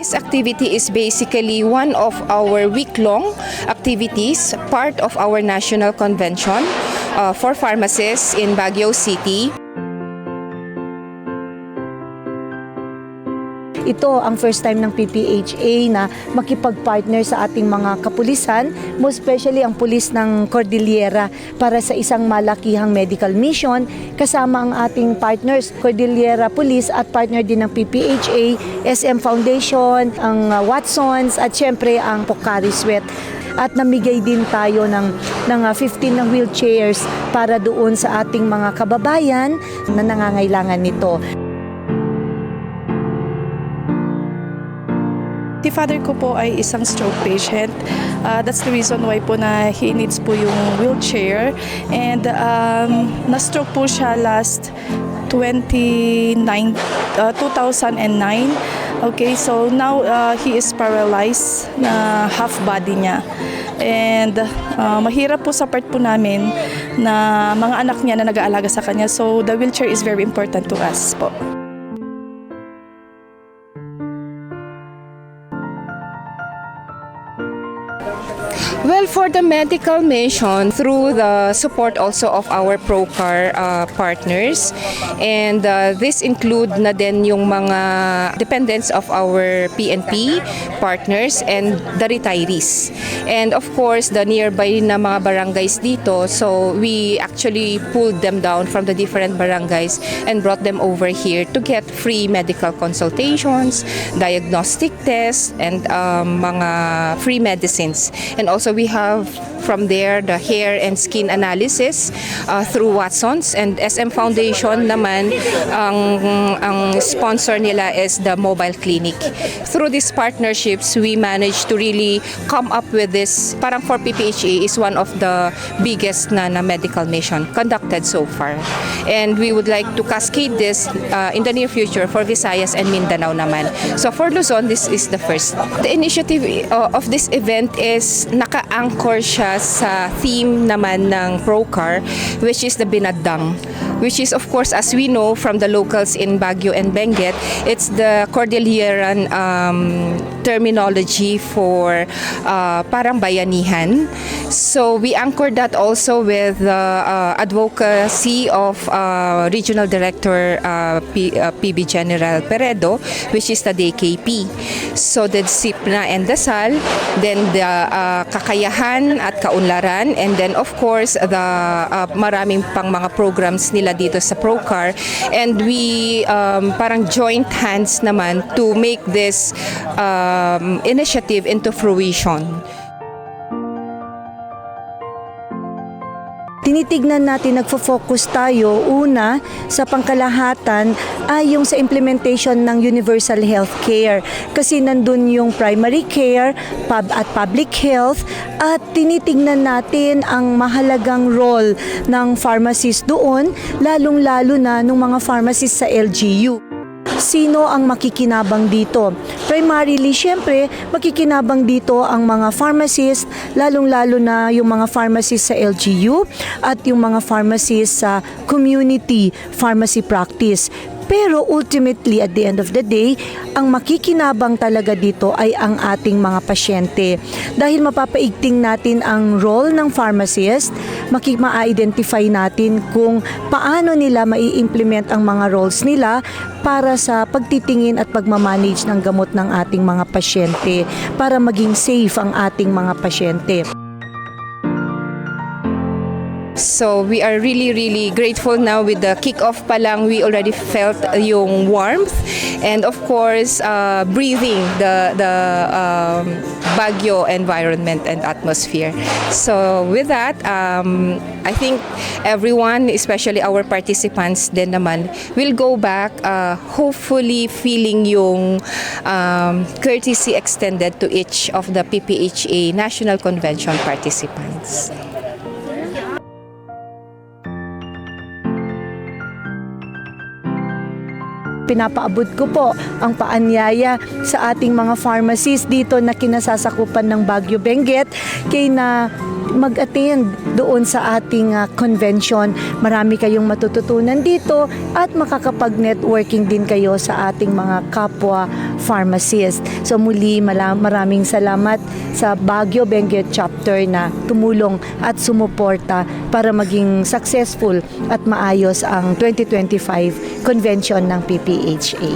This activity is basically one of our week-long activities, part of our national convention for pharmacists in Baguio City. Ito ang first time ng PPHA na makipag-partner sa ating mga kapulisan, most especially ang pulis ng Cordillera para sa isang malakihang medical mission kasama ang ating partners, Cordillera Police at partner din ng PPHA, SM Foundation, ang Watsons at syempre ang Pocari Sweat. At namigay din tayo ng 15 na wheelchairs para doon sa ating mga kababayan na nangangailangan nito. Si father ko po ay isang stroke patient. That's the reason why po na he needs po yung wheelchair. And na-stroke po siya last 2009. Okay, so now he is paralyzed na half body niya. And mahirap po sa part po namin na mga anak niya na nag-aalaga sa kanya. So the wheelchair is very important to us po. Well, for the medical mission, through the support also of our Procar partners, and this include na din yung mga dependents of our PNP partners and the retirees. And of course, the nearby na mga barangays dito, so we actually pulled them down from the different barangays and brought them over here to get free medical consultations, diagnostic tests, and mga free medicines. And also we have from there the hair and skin analysis through Watsons, and SM Foundation naman ang sponsor nila is the mobile clinic. Through these partnerships, we managed to really come up with this, parang for PPHA is one of the biggest na medical mission conducted so far. And we would like to cascade this in the near future for Visayas and Mindanao naman. So for Luzon, this is the first. The initiative of this event is naka-anchor siya sa theme naman ng Procar, which is the Binadang, which is of course, as we know from the locals in Baguio and Benguet, it's the Cordilleran terminology for parang bayanihan. So we anchored that also with the advocacy of Regional Director PB General Peredo, which is the DKP. So the disipna and dasal, then the kakayahan at kaunlaran, and then of course the maraming pang mga programs nila dito sa Procar, and we parang joint hands naman to make this initiative into fruition. Tinitignan natin, nagfo-focus tayo una sa pangkalahatan ay yung sa implementation ng universal health care. Kasi nandun yung primary care at public health, at tinitignan natin ang mahalagang role ng pharmacist doon, lalong-lalo na ng mga pharmacist sa LGU. Sino ang makikinabang dito? Primarily, syempre, makikinabang dito ang mga pharmacists, lalong-lalo na yung mga pharmacists sa LGU at yung mga pharmacists sa community pharmacy practice. Pero ultimately, at the end of the day, ang makikinabang talaga dito ay ang ating mga pasyente. Dahil mapapaigting natin ang role ng pharmacist, ma-identify natin kung paano nila mai-implement ang mga roles nila para sa pagtitingin at pagmamanage ng gamot ng ating mga pasyente, para maging safe ang ating mga pasyente. So we are really grateful now with the kick-off pa lang. We already felt yung warmth, and of course breathing the Baguio environment and atmosphere. So with that, I think everyone, especially our participants din naman, will go back hopefully feeling yung courtesy extended to each of the PPHA National Convention participants. Pinapaabot ko po ang paanyaya sa ating mga pharmacists dito na kinasasakupan ng Baguio Benguet kay na mag-attend doon sa ating convention. Marami kayong matututunan dito at makakapag-networking din kayo sa ating mga kapwa pharmacist. So muli maraming salamat sa Baguio Benguet chapter na tumulong at sumuporta para maging successful at maayos ang 2025 convention ng PPHA.